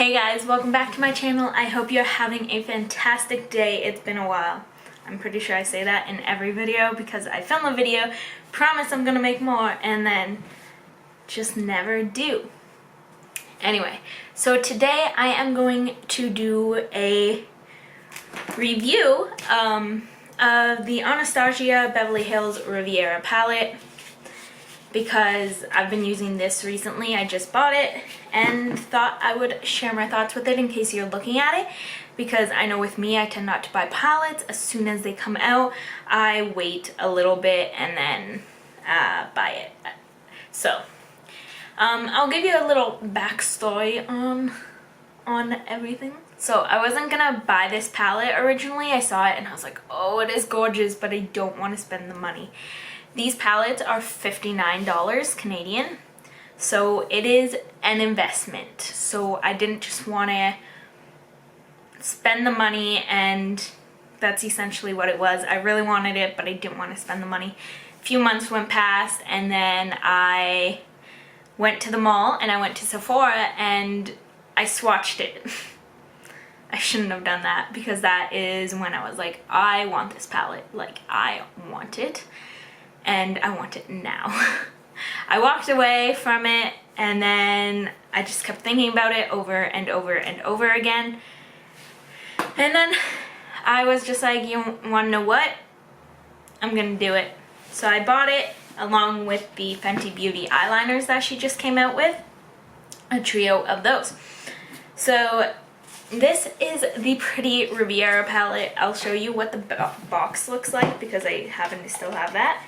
Hey guys, welcome back to my channel. I hope you're having a fantastic day. It's been a while. I'm pretty sure I say that in every video because I film a video, promise I'm gonna make more, and then just never do. Anyway, so today I am going to do a review of the Anastasia Beverly Hills Riviera palette because I've been using this recently. I just bought it and thought I would share my thoughts with it in case you're looking at it, because I know with me I tend not to buy palettes as soon as they come out. I wait a little bit and then buy it. So I'll give you a little backstory on everything. So I wasn't gonna buy this palette originally. I saw it and I was like, oh, it is gorgeous, but I don't want to spend the money. These palettes are $59 Canadian, so it is an investment. So I didn't just want to spend the money, and that's essentially what it was. I really wanted it, but I didn't want to spend the money. A few months went past, and then I went to the mall and I went to Sephora and I swatched it. I shouldn't have done that, because that is when I was like, I want this palette. Like, I want it. And I want it now. I walked away from it and then I just kept thinking about it over and over and over again. And then I was just like, you wanna know what? I'm gonna do it. So I bought it along with the Fenty Beauty eyeliners that she just came out with. A trio of those. So this is the pretty Riviera palette. I'll show you what the box looks like because I happen to still have that.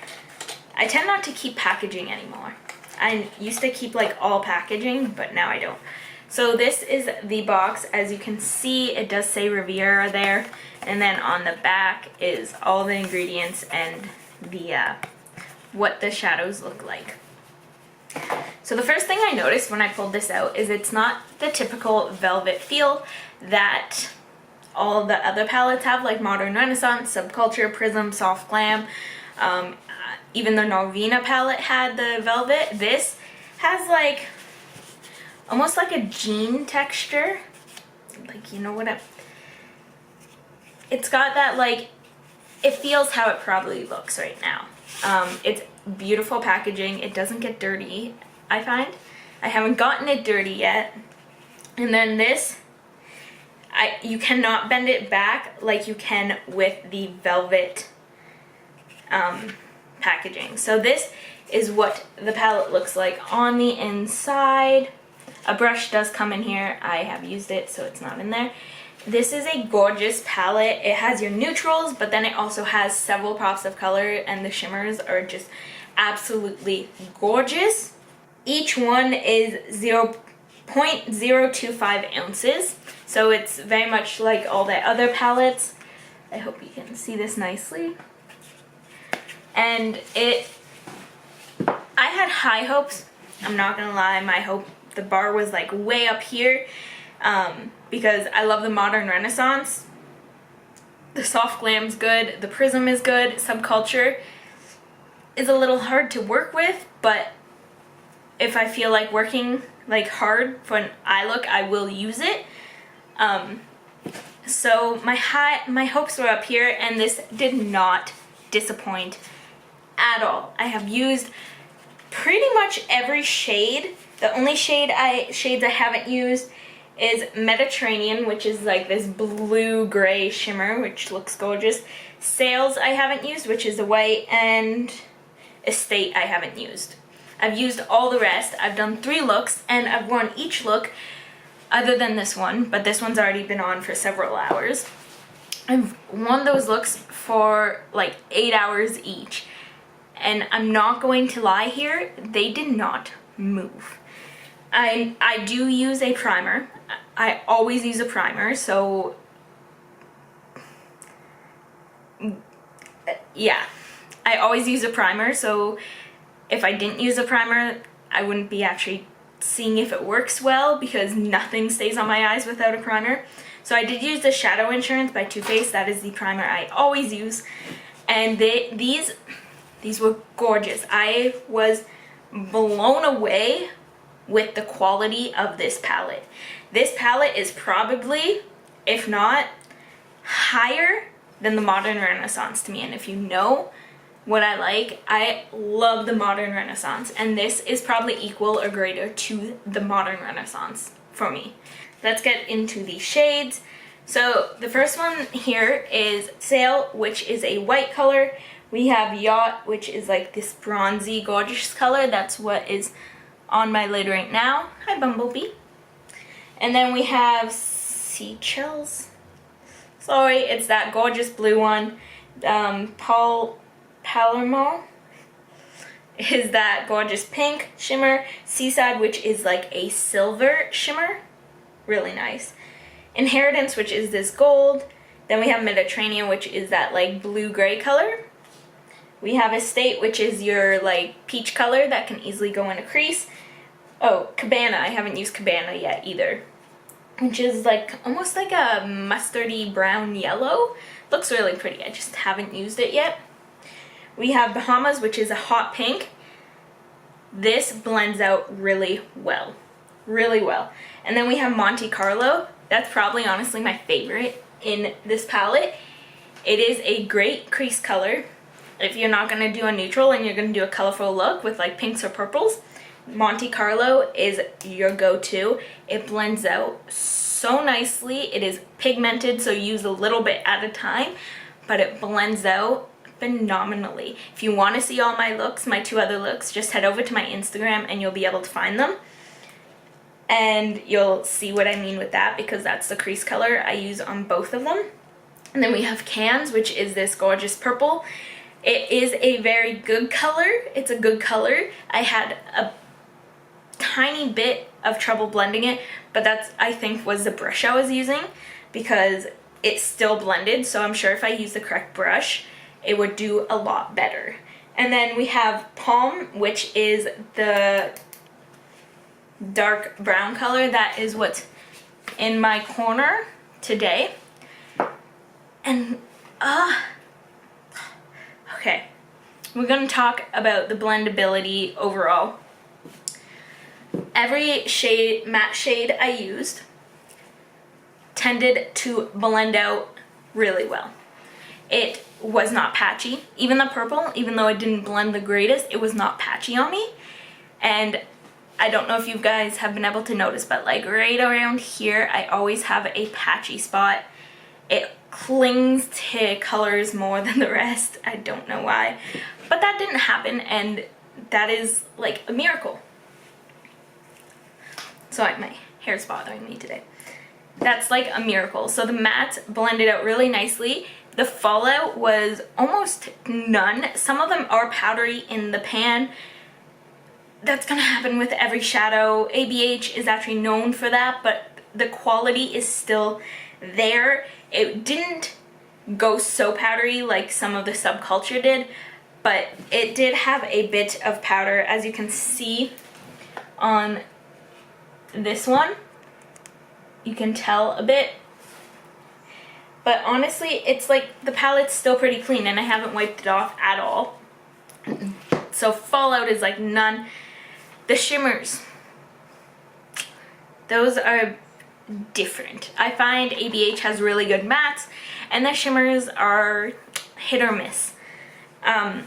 I tend not to keep packaging anymore. I used to keep like all packaging, but now I don't. So this is the box. As you can see, it does say Riviera there, and then on the back is all the ingredients and the what the shadows look like. So the first thing I noticed when I pulled this out is it's not the typical velvet feel that all the other palettes have, like Modern Renaissance, Subculture, Prism, Soft Glam. Even the Norvina palette had the velvet. This has like almost like a jean texture. Like, you know what it's got that, like, it feels how it probably looks right now. It's beautiful packaging. It doesn't get dirty, I find. I haven't gotten it dirty yet. And then this, you cannot bend it back like you can with the velvet packaging. So this is what the palette looks like on the inside. A brush does come in here. I have used it, so it's not in there. This is a gorgeous palette. It has your neutrals, but then it also has several pops of color, and the shimmers are just absolutely gorgeous. Each one is 0.025 ounces, so it's very much like all the other palettes. I hope you can see this nicely. And I had high hopes. I'm not gonna lie, the bar was like way up here, because I love the Modern Renaissance. The Soft Glam's good, the Prism is good, Subculture is a little hard to work with, but if I feel like working like hard for an eye look, I will use it. So my hopes were up here, and this did not disappoint at all. I have used pretty much every shade. The only shades I haven't used is Mediterranean, which is like this blue-gray shimmer, which looks gorgeous. Sales I haven't used, which is the white, and Estate I haven't used. I've used all the rest. I've done 3 looks, and I've worn each look other than this one, but this one's already been on for several hours. I've worn those looks for like 8 hours each. And I'm not going to lie here, they did not move. I do use a primer. I always use a primer, so yeah. I always use a primer, so if I didn't use a primer, I wouldn't be actually seeing if it works well, because nothing stays on my eyes without a primer. So I did use the Shadow Insurance by Too Faced. That is the primer I always use. And these were gorgeous. I was blown away with the quality of this palette. This palette is probably, if not, higher than the Modern Renaissance to me. And if you know what I love the Modern Renaissance, and this is probably equal or greater to the Modern Renaissance for me. Let's get into the shades. So the first one here is Sail, which is a white color. We have Yacht, which is like this bronzy, gorgeous color. That's what is on my lid right now. Hi, Bumblebee. And then we have Seashells. Sorry, it's that gorgeous blue one. Palermo is that gorgeous pink shimmer. Seaside, which is like a silver shimmer. Really nice. Inheritance, which is this gold. Then we have Mediterranean, which is that like blue-gray color. We have Estate, which is your like peach color that can easily go in a crease. Oh, Cabana, I haven't used Cabana yet either, which is like almost like a mustardy brown yellow. Looks really pretty, I just haven't used it yet. We have Bahamas, which is a hot pink. This blends out really well, really well. And then we have Monte Carlo. That's probably honestly my favorite in this palette. It is a great crease color. If you're not gonna do a neutral and you're gonna do a colorful look with like pinks or purples, Monte Carlo is your go-to. It blends out so nicely. It is pigmented, so use a little bit at a time, but it blends out phenomenally. If you want to see all my looks, my 2 other looks, just head over to my Instagram and you'll be able to find them. And you'll see what I mean with that, because that's the crease color I use on both of them. And then we have Cans, which is this gorgeous purple. It is a very good color. It's a good color. I had a tiny bit of trouble blending it, but that's, I think, was the brush I was using, because it still blended. So I'm sure if I use the correct brush, it would do a lot better. And then we have Palm, which is the dark brown color. That is what's in my corner today. And okay, we're gonna talk about the blendability overall. Every shade, matte shade I used tended to blend out really well. It was not patchy. Even the purple, even though it didn't blend the greatest, it was not patchy on me. And I don't know if you guys have been able to notice, but like right around here, I always have a patchy spot. It clings to colors more than the rest. I don't know why, but that didn't happen, and that is like a miracle. Sorry, my hair's bothering me today. That's like a miracle. So the matte blended out really nicely. The fallout was almost none. Some of them are powdery in the pan. That's gonna happen with every shadow. ABH is actually known for that, but the quality is still there. It didn't go so powdery like some of the subculture did, but it did have a bit of powder, as you can see on this one. You can tell a bit. But honestly, it's like the palette's still pretty clean, and I haven't wiped it off at all. So fallout is like none. The shimmers, those are different. I find ABH has really good mattes, and the shimmers are hit or miss. A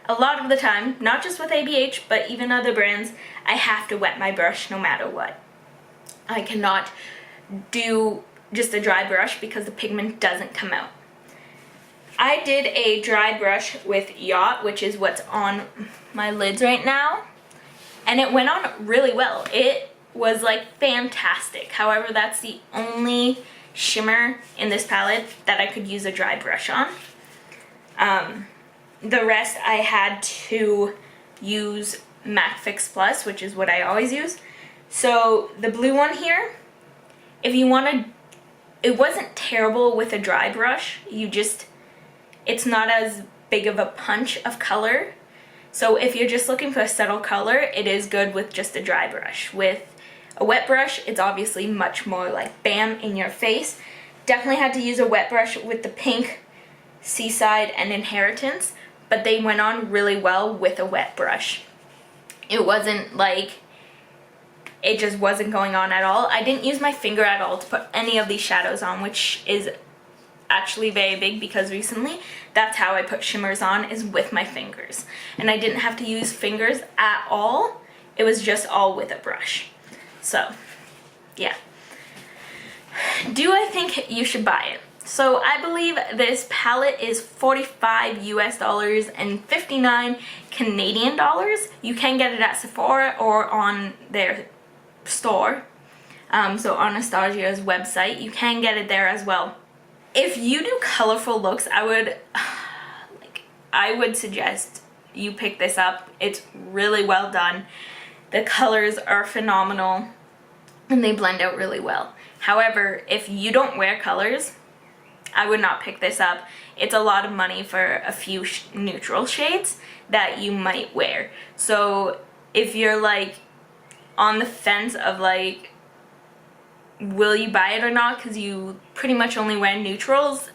lot of the time, not just with ABH, but even other brands, I have to wet my brush no matter what. I cannot do just a dry brush because the pigment doesn't come out. I did a dry brush with Yacht, which is what's on my lids right now, and it went on really well. It was like fantastic. However, that's the only shimmer in this palette that I could use a dry brush on. The rest I had to use MAC Fix Plus, which is what I always use. So the blue one here, if you want to, it wasn't terrible with a dry brush. It's not as big of a punch of color. So if you're just looking for a subtle color, it is good with just a dry brush. With a wet brush, it's obviously much more like bam in your face. Definitely had to use a wet brush with the pink, Seaside, and Inheritance, but they went on really well with a wet brush. It wasn't like it just wasn't going on at all. I didn't use my finger at all to put any of these shadows on, which is actually very big because recently that's how I put shimmers on, is with my fingers. And I didn't have to use fingers at all. It was just all with a brush. So, yeah. Do I think you should buy it? So I believe this palette is $45 US and 59 Canadian dollars. You can get it at Sephora or on their store. So Anastasia's website, you can get it there as well. If you do colorful looks, I would suggest you pick this up. It's really well done. The colors are phenomenal and they blend out really well. However, if you don't wear colors, I would not pick this up. It's a lot of money for a few neutral shades that you might wear. So if you're like on the fence of like, will you buy it or not, because you pretty much only wear neutrals,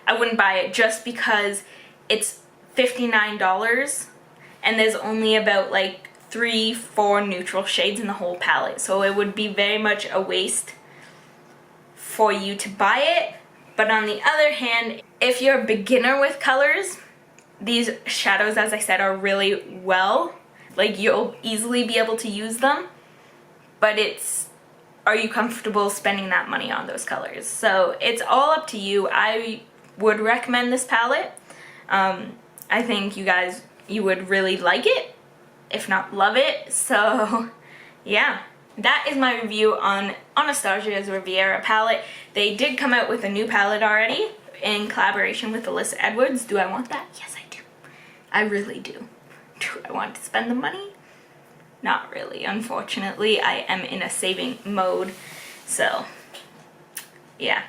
I wouldn't buy it just because it's $59 and there's only about like 3-4 neutral shades in the whole palette. So it would be very much a waste for you to buy it. But on the other hand, if you're a beginner with colors, these shadows, as I said, are really well. Like, you'll easily be able to use them. But are you comfortable spending that money on those colors? So it's all up to you. I would recommend this palette. I think you would really like it, if not love it. So yeah, that is my review on Anastasia's Riviera palette. They did come out with a new palette already in collaboration with Alyssa Edwards. Do I want that? Yes, I do. I really do. Do I want to spend the money? Not really, unfortunately. I am in a saving mode, so yeah.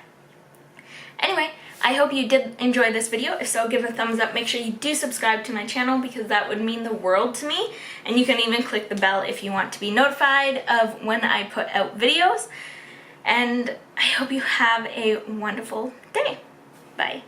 Anyway, I hope you did enjoy this video. If so, give it a thumbs up. Make sure you do subscribe to my channel because that would mean the world to me. And you can even click the bell if you want to be notified of when I put out videos. And I hope you have a wonderful day. Bye.